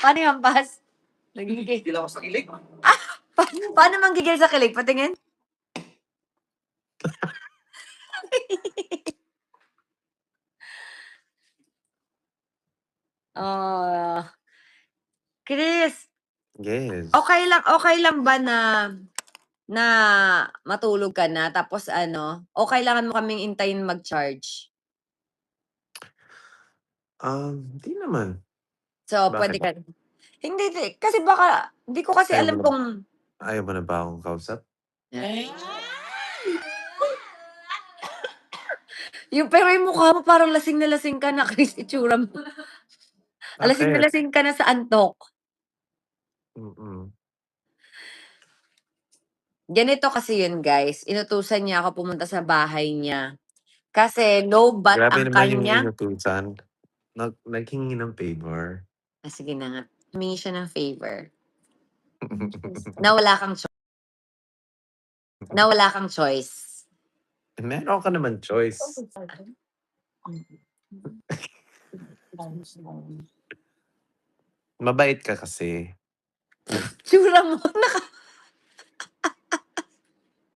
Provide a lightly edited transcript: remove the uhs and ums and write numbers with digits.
Paano yung hampas? Gigil ako sa kilig. Paano manggigil sa kilig? Patingin? Oh, Chris, Yes. okay lang ba na matulog ka na tapos o kailangan mo kaming hintayin mag-charge? Di naman. So, Bakit? pwede ka hindi, kasi baka di ko kasi Ayaw alam mo na kung ayaw mo na ba akong kausap? pero yung mukha mo parang lasing na lasing ka na, Chris, itsura mo. Lasing na Bakit? lasing ka na sa antok. Mm. Ganito kasi yun, guys. Inutusan niya ako pumunta sa bahay niya. Kasi low bat Grabe ang naman yung kanya. inutusan. Naghingi ng favor. Sige na nga. Humingi siya ng favor. Na wala kang choice. Meron ka naman choice. Mabait ka kasi. Tsura mo,